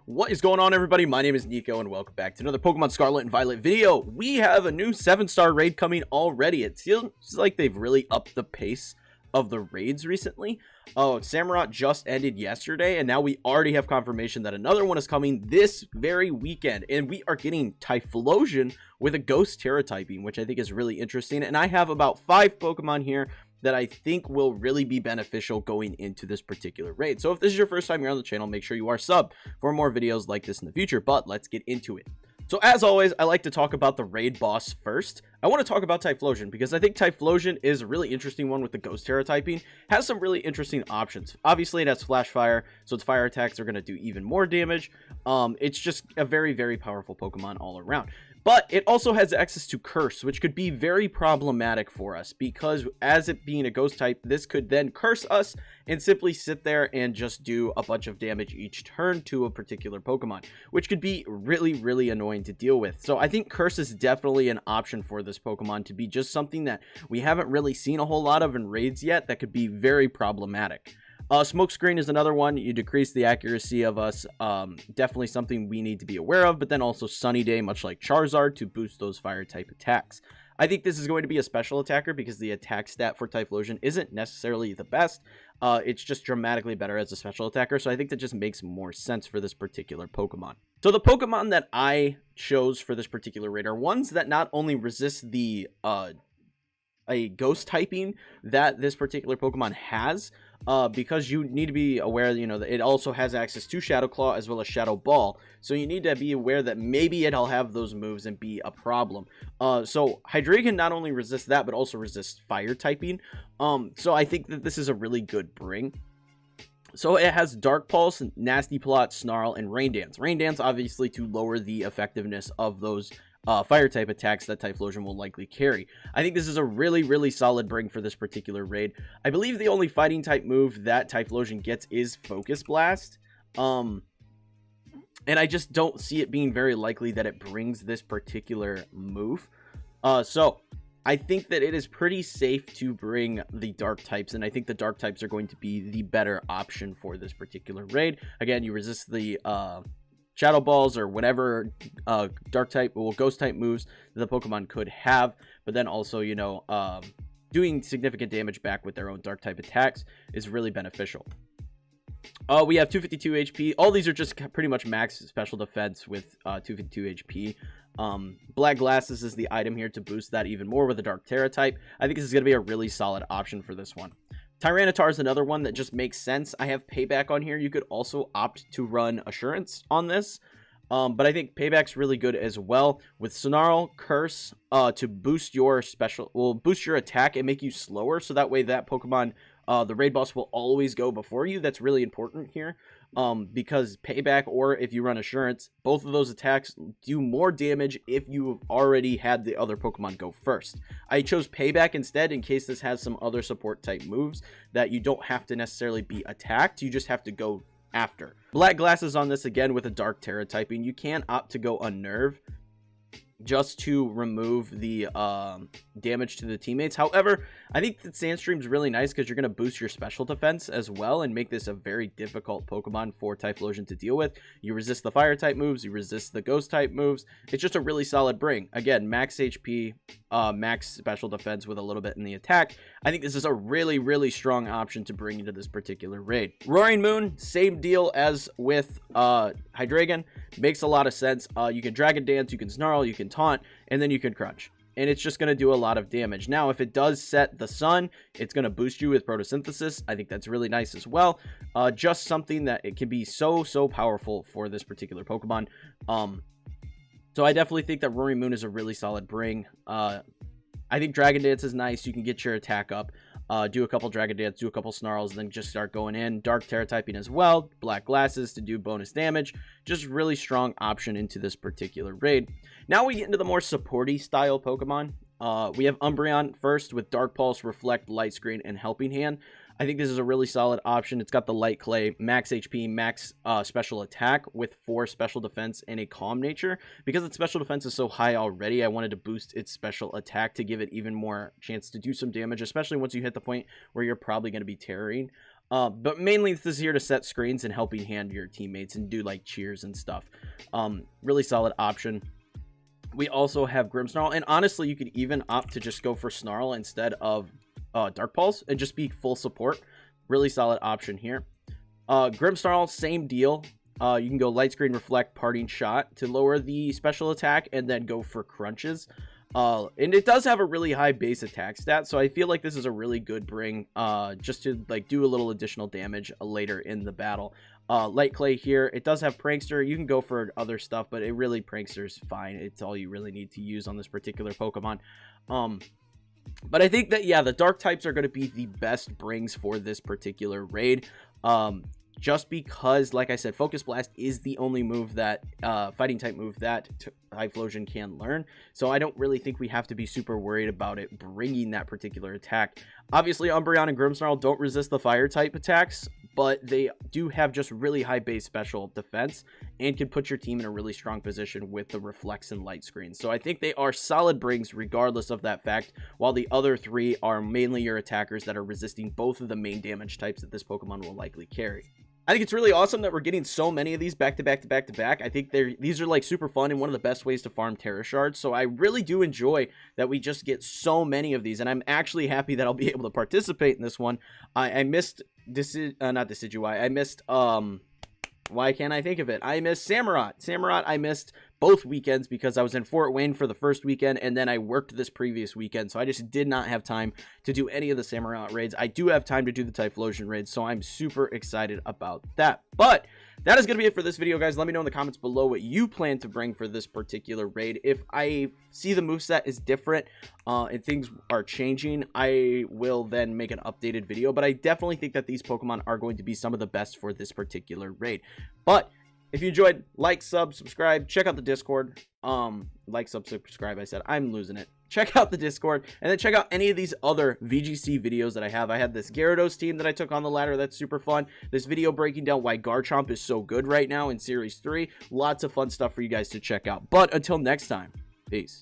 What is going on, everybody? My name is Nico and welcome back to another Pokemon Scarlet and Violet video. We have a new 7-star raid coming already. It feels like they've really upped the pace of the raids recently. Oh, Samurott just ended yesterday and now we already have confirmation that another one is coming this very weekend, and we are getting Typhlosion with a Ghost Tera typing, which I think is really interesting. And I have about 5 Pokemon here that I think will really be beneficial going into this particular raid. So if this is your first time here on the channel, make sure you are subbed for more videos like this in the future. But let's get into it. So as always, I like to talk about the raid boss first. I want to talk about Typhlosion because I think Typhlosion is a really interesting one with the Ghost Tera typing. Has some really interesting options. Obviously, it has Flash Fire, so its fire attacks are going to do even more damage. It's just a very, very powerful Pokemon all around. But it also has access to Curse, which could be very problematic for us because as it being a ghost type, this could then curse us and simply sit there and just do a bunch of damage each turn to a particular Pokemon, which could be really, really annoying to deal with. So I think Curse is definitely an option for this Pokemon to be just something that we haven't really seen a whole lot of in raids yet that could be very problematic. Smokescreen is another one. You decrease the accuracy of us. Definitely something we need to be aware of, but then also Sunny Day, much like Charizard, to boost those fire type attacks. I think this is going to be a special attacker because the attack stat for Typhlosion isn't necessarily the best. It's just dramatically better as a special attacker, so I think that just makes more sense for this particular Pokemon. So the Pokemon that I chose for this particular raid are ones that not only resist the a ghost typing that this particular Pokemon has, because you need to be aware, you know, that it also has access to Shadow Claw as well as Shadow Ball. So you need to be aware that maybe it'll have those moves and be a problem. So Hydreigon not only resists that, but also resists fire typing. So I think that this is a really good bring. So it has Dark Pulse, Nasty Plot, Snarl, and Rain Dance. Rain Dance, obviously, to lower the effectiveness of those fire type attacks that Typhlosion will likely carry. I think this is a really, really solid bring for this particular raid. I believe the only fighting type move that Typhlosion gets is Focus Blast. And I just don't see it being very likely that it brings this particular move. So I think that it is pretty safe to bring the dark types, and I think the dark types are going to be the better option for this particular raid. Again, you resist the Shadow Balls or whatever dark type or ghost type moves that the Pokemon could have, but then also, you know, doing significant damage back with their own dark type attacks is really beneficial. We have 252 HP. All these are just pretty much max special defense with 252 HP. Black Glasses is the item here to boost that even more with a Dark Tera type. I think this is going to be a really solid option for this one. Tyranitar is another one that just makes sense. I have Payback on here. You could also opt to run Assurance on this. But I think Payback's really good as well. With Snarl, Curse, to boost your boost your attack and make you slower. So that way that Pokemon, the raid boss will always go before you. That's really important here. Because Payback or if you run Assurance, both of those attacks do more damage if you've already had the other Pokemon go first. I chose Payback instead in case this has some other support type moves that you don't have to necessarily be attacked, you just have to go after. Black Glasses on this again with a Dark Tera typing. You can opt to go Unnerve just to remove the damage to the teammates. However, I think that Sandstream's really nice because you're going to boost your special defense as well and make this a very difficult Pokemon for Typhlosion to deal with. You resist the fire type moves, you resist the ghost type moves. It's just a really solid bring. Again, max HP, max special defense with a little bit in the attack. I think this is a really, really strong option to bring into this particular raid. Roaring Moon, same deal as with Hydreigon. Makes a lot of sense. You can Dragon Dance, you can Snarl, you can Taunt, and then you can Crunch. And it's just going to do a lot of damage. Now, if it does set the sun, it's going to boost you with Photosynthesis. I think that's really nice as well. Just something that it can be so powerful for this particular Pokemon. So I definitely think that Roaring Moon is a really solid bring. I think Dragon Dance is nice. You can get your attack up. Do a couple Dragon Dance, do a couple Snarls, then just start going in. Dark Tera typing as well. Black Glasses to do bonus damage. Just really strong option into this particular raid. Now we get into the more supporty style Pokemon. We have Umbreon first with Dark Pulse, Reflect, Light Screen, and Helping Hand. I think this is a really solid option. It's got the Light Clay, max HP, max special attack with 4 special defense and a calm nature. Because its special defense is so high already, I wanted to boost its special attack to give it even more chance to do some damage, especially once you hit the point where you're probably going to be tearing. But mainly this is here to set screens and helping hand your teammates and do like cheers and stuff. Really solid option. We also have Grimmsnarl, and honestly, you could even opt to just go for Snarl instead of Dark Pulse and just be full support. Really solid option here. Grimmsnarl, same deal. You can go Light Screen, Reflect, Parting Shot to lower the special attack, and then go for Crunches. And it does have a really high base attack stat, so I feel like this is a really good bring just to like do a little additional damage later in the battle. Light Clay here, it does have Prankster. You can go for other stuff, but it really, Prankster's fine. It's all you really need to use on this particular Pokemon. But I think that, yeah, the Dark types are going to be the best brings for this particular raid. Just because, like I said, Focus Blast is the only move that, fighting type move that Typhlosion can learn. So I don't really think we have to be super worried about it bringing that particular attack. Obviously, Umbreon and Grimmsnarl don't resist the fire type attacks, but they do have just really high base special defense and can put your team in a really strong position with the Reflex and Light Screen. So I think they are solid brings regardless of that fact, while the other three are mainly your attackers that are resisting both of the main damage types that this Pokemon will likely carry. I think it's really awesome that we're getting so many of these back to back to back to back. I think these are like super fun and one of the best ways to farm Tera Shards. So I really do enjoy that we just get so many of these, and I'm actually happy that I'll be able to participate in this one. I missed not Decidueye. I missed why can't I think of it? I missed Samurott. Samurott I missed both weekends because I was in Fort Wayne for the first weekend, and then I worked this previous weekend, so I just did not have time to do any of the Samurott raids. I do have time to do the Typhlosion raids, so I'm super excited about that. But that is going to be it for this video, guys. Let me know in the comments below what you plan to bring for this particular raid. If I see the moveset is different and things are changing, I will then make an updated video. But I definitely think that these Pokemon are going to be some of the best for this particular raid. But if you enjoyed, like, sub, subscribe, check out the Discord. Like, sub, subscribe, I said. I'm losing it. Check out the Discord, and then check out any of these other VGC videos that I have. I had this Gyarados team that I took on the ladder. That's super fun. This video breaking down why Garchomp is so good right now in Series 3. Lots of fun stuff for you guys to check out. But until next time, peace.